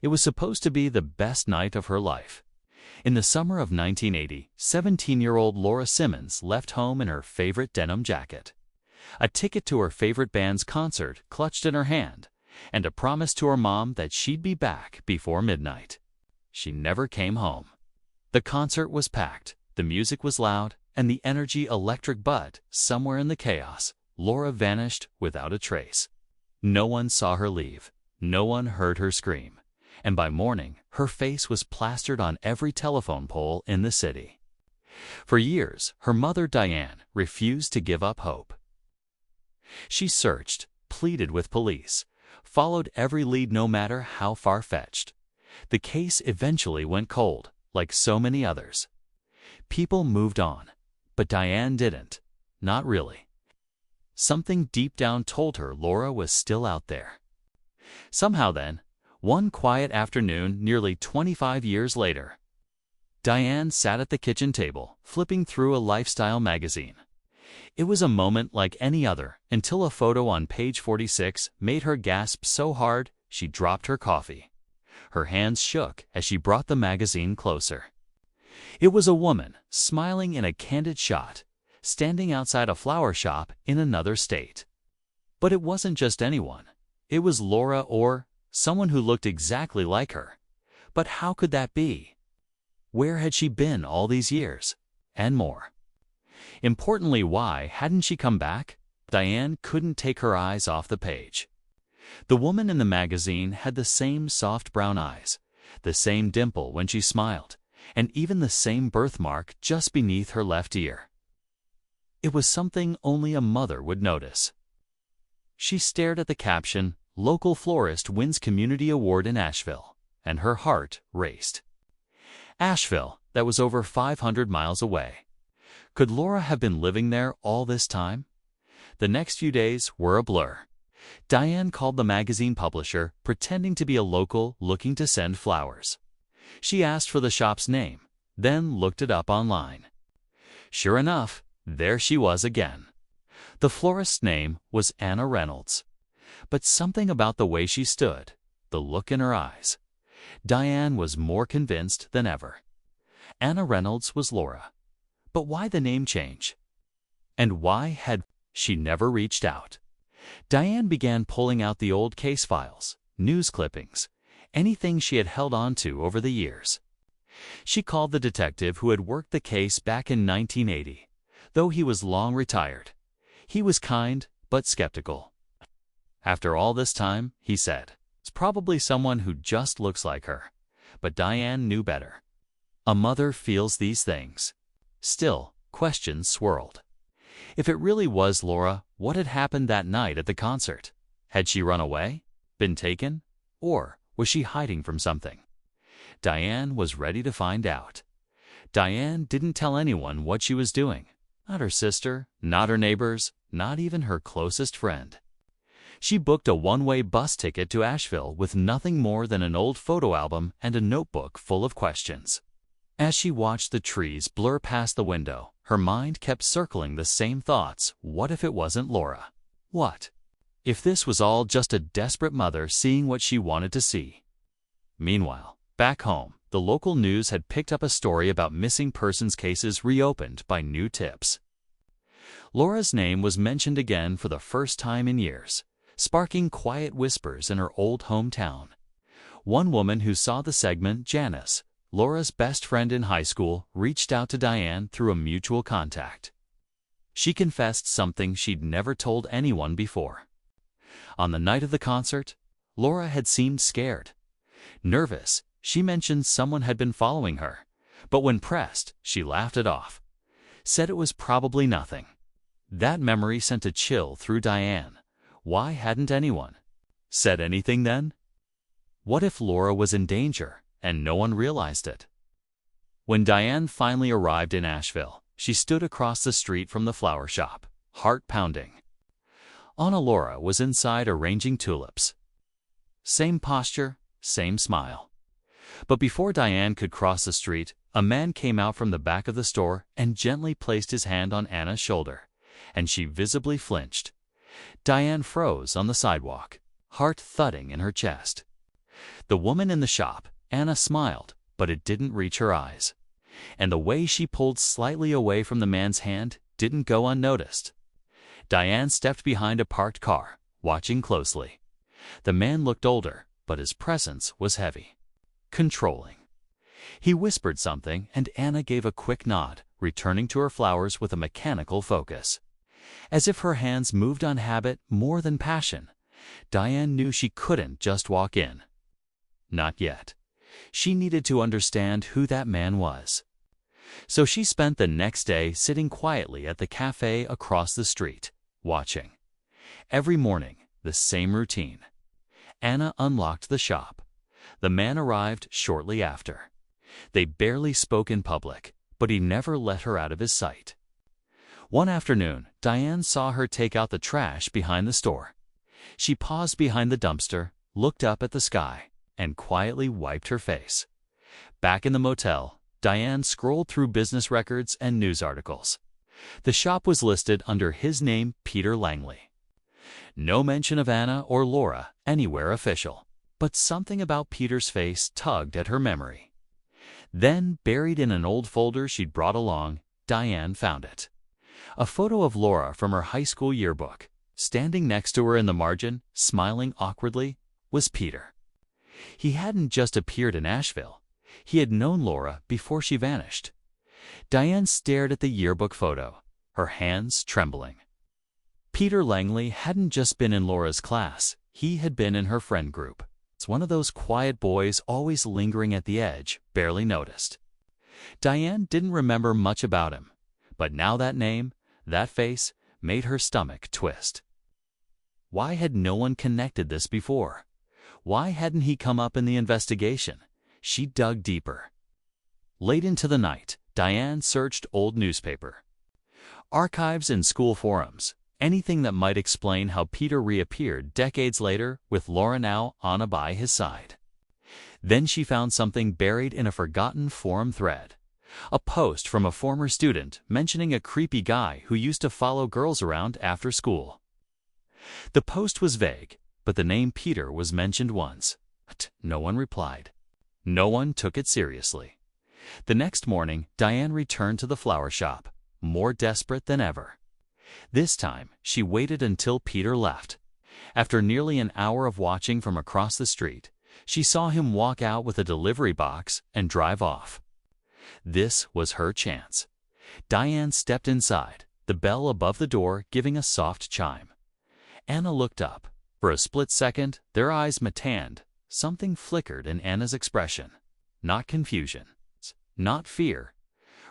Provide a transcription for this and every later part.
It was supposed to be the best night of her life. In the summer of 1980, 17-year-old Laura Simmons left home in her favorite denim jacket. A ticket to her favorite band's concert clutched in her hand, and a promise to her mom that she'd be back before midnight. She never came home. The concert was packed, the music was loud, and the energy electric, but somewhere in the chaos, Laura vanished without a trace. No one saw her leave. No one heard her scream. And by morning, her face was plastered on every telephone pole in the city. For years, her mother Diane refused to give up hope. She searched, pleaded with police, followed every lead no matter how far-fetched. The case eventually went cold, like so many others. People moved on, but Diane didn't. Not really. Something deep down told her Laura was still out there. Somehow then, one quiet afternoon nearly 25 years later, Diane sat at the kitchen table, flipping through a lifestyle magazine. It was a moment like any other until a photo on page 46 made her gasp so hard she dropped her coffee. Her hands shook as she brought the magazine closer. It was a woman, smiling in a candid shot, standing outside a flower shop in another state. But it wasn't just anyone. It was Laura, or someone who looked exactly like her. But how could that be? Where had she been all these years? And more. Importantly, why hadn't she come back? Diane couldn't take her eyes off the page. The woman in the magazine had the same soft brown eyes, the same dimple when she smiled, and even the same birthmark just beneath her left ear. It was something only a mother would notice. She stared at the caption, "Local Florist Wins Community Award in Asheville," and her heart raced. Asheville, that was over 500 miles away. Could Laura have been living there all this time? The next few days were a blur. Diane called the magazine publisher, pretending to be a local looking to send flowers. She asked for the shop's name, then looked it up online. Sure enough, there she was again. The florist's name was Anna Reynolds. But something about the way she stood, the look in her eyes, Diane was more convinced than ever. Anna Reynolds was Laura. But why the name change? And why had she never reached out? Diane began pulling out the old case files, news clippings, anything she had held on to over the years. She called the detective who had worked the case back in 1980. Though he was long retired, he was kind but skeptical. After all this time, he said, it's probably someone who just looks like her. But Diane knew better. A mother feels these things. Still, questions swirled. If it really was Laura, what had happened that night at the concert? Had she run away? Been taken? Or was she hiding from something? Diane was ready to find out. Diane didn't tell anyone what she was doing. Not her sister, not her neighbors, not even her closest friend. She booked a one-way bus ticket to Asheville with nothing more than an old photo album and a notebook full of questions. As she watched the trees blur past the window, her mind kept circling the same thoughts. What if it wasn't Laura? What if this was all just a desperate mother seeing what she wanted to see? Meanwhile, back home, the local news had picked up a story about missing persons cases reopened by new tips. Laura's name was mentioned again for the first time in years, sparking quiet whispers in her old hometown. One woman who saw the segment, Janice, Laura's best friend in high school, reached out to Diane through a mutual contact. She confessed something she'd never told anyone before. On the night of the concert, Laura had seemed scared. Nervous, she mentioned someone had been following her, but when pressed, she laughed it off. Said it was probably nothing. That memory sent a chill through Diane. Why hadn't anyone said anything then? What if Laura was in danger and no one realized it? When Diane finally arrived in Asheville, she stood across the street from the flower shop, heart pounding. Anna Laura was inside arranging tulips. Same posture, same smile. But before Diane could cross the street, a man came out from the back of the store and gently placed his hand on Anna's shoulder, and she visibly flinched. Diane froze on the sidewalk, heart thudding in her chest. The woman in the shop, Anna, smiled, but it didn't reach her eyes. And the way she pulled slightly away from the man's hand didn't go unnoticed. Diane stepped behind a parked car, watching closely. The man looked older, but his presence was heavy. Controlling. He whispered something, and Anna gave a quick nod, returning to her flowers with a mechanical focus. As if her hands moved on habit more than passion, Diane knew she couldn't just walk in. Not yet. She needed to understand who that man was. So she spent the next day sitting quietly at the cafe across the street, watching. Every morning, the same routine. Anna unlocked the shop. The man arrived shortly after. They barely spoke in public, but he never let her out of his sight. One afternoon, Diane saw her take out the trash behind the store. She paused behind the dumpster, looked up at the sky, and quietly wiped her face. Back in the motel, Diane scrolled through business records and news articles. The shop was listed under his name, Peter Langley. No mention of Anna or Laura anywhere official, but something about Peter's face tugged at her memory. Then, buried in an old folder she'd brought along, Diane found it. A photo of Laura from her high school yearbook. Standing next to her in the margin, smiling awkwardly, was Peter. He hadn't just appeared in Asheville. He had known Laura before she vanished. Diane stared at the yearbook photo, her hands trembling. Peter Langley hadn't just been in Laura's class, he had been in her friend group. It's one of those quiet boys always lingering at the edge, barely noticed. Diane didn't remember much about him, but now that name, that face, made her stomach twist. Why had no one connected this before? Why hadn't he come up in the investigation? She dug deeper. Late into the night, Diane searched old newspaper archives and school forums, anything that might explain how Peter reappeared decades later with Laura now on by his side. Then she found something buried in a forgotten forum thread. A post from a former student mentioning a creepy guy who used to follow girls around after school. The post was vague, but the name Peter was mentioned once. No one replied. No one took it seriously. The next morning, Diane returned to the flower shop, more desperate than ever. This time, she waited until Peter left. After nearly an hour of watching from across the street, she saw him walk out with a delivery box and drive off. This was her chance. Diane stepped inside, the bell above the door giving a soft chime. Anna looked up. For a split second, their eyes met. Something flickered in Anna's expression. Not confusion, not fear.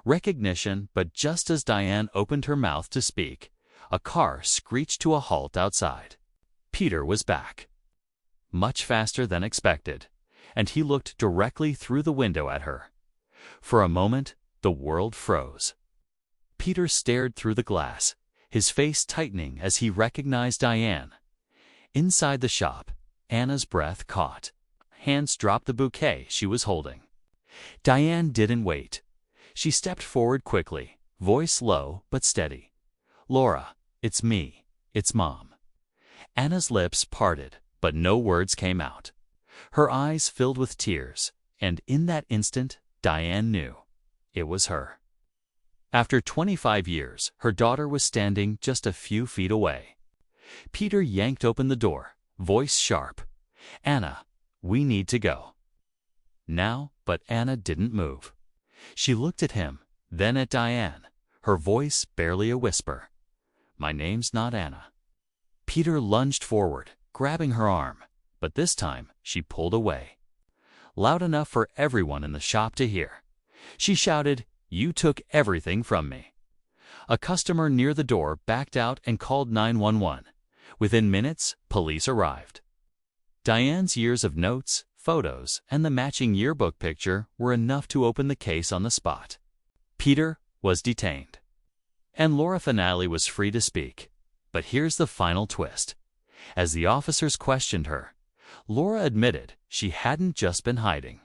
Recognition, but just as Diane opened her mouth to speak, a car screeched to a halt outside. Peter was back. Much faster than expected, and he looked directly through the window at her. For a moment, the world froze. Peter stared through the glass, his face tightening as he recognized Diane. Inside the shop, Anna's breath caught. Hands dropped the bouquet she was holding. Diane didn't wait. She stepped forward quickly, voice low but steady. "Laura, it's me. It's Mom." Anna's lips parted, but no words came out. Her eyes filled with tears, and in that instant, Diane knew. It was her. After 25 years, her daughter was standing just a few feet away. Peter yanked open the door, voice sharp. "Anna, we need to go." Now, but Anna didn't move. She looked at him, then at Diane, her voice barely a whisper. "My name's not Anna." Peter lunged forward, grabbing her arm, but this time she pulled away. Loud enough for everyone in the shop to hear. She shouted, "You took everything from me." A customer near the door backed out and called 911. Within minutes, police arrived. Diane's years of notes, photos, and the matching yearbook picture were enough to open the case on the spot. Peter was detained. And Laura Finale was free to speak. But here's the final twist. As the officers questioned her, Laura admitted she hadn't just been hiding.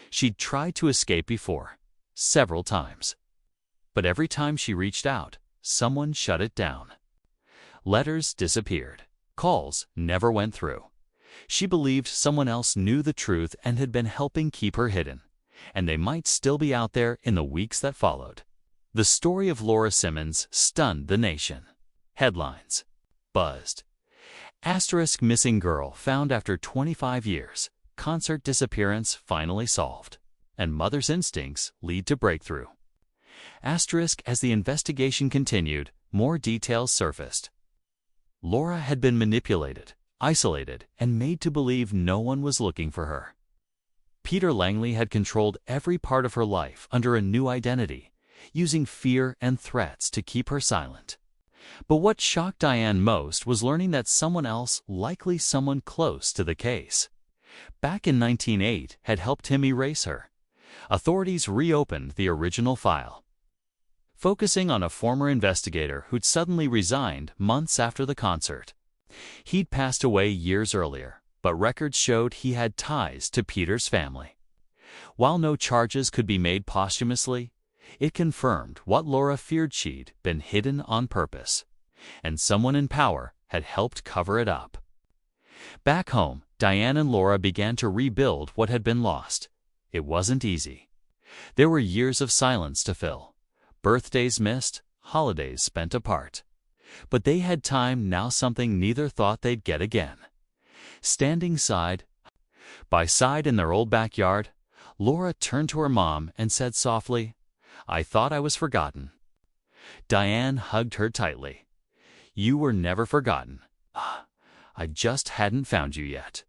She'd tried to escape before, several times. But every time she reached out, someone shut it down. Letters disappeared. Calls never went through. She believed someone else knew the truth and had been helping keep her hidden, and they might still be out there in the weeks that followed. The story of Laura Simmons stunned the nation. Headlines. Buzzed. Asterisk missing girl found after 25 years. Concert disappearance finally solved. And mother's instincts lead to breakthrough. Asterisk as the investigation continued, more details surfaced. Laura had been manipulated, isolated, and made to believe no one was looking for her. Peter Langley had controlled every part of her life under a new identity, using fear and threats to keep her silent. But what shocked Diane most was learning that someone else, likely someone close to the case, back in 1908, had helped him erase her. Authorities reopened the original file, focusing on a former investigator who'd suddenly resigned months after the concert. He'd passed away years earlier, but records showed he had ties to Peter's family. While no charges could be made posthumously, it confirmed what Laura feared: she'd been hidden on purpose, and someone in power had helped cover it up. Back home, Diane and Laura began to rebuild what had been lost. It wasn't easy. There were years of silence to fill, birthdays missed, holidays spent apart. But they had time now, something neither thought they'd get again. Standing side by side in their old backyard, Laura turned to her mom and said softly, "I thought I was forgotten." Diane hugged her tightly. "You were never forgotten. I just hadn't found you yet."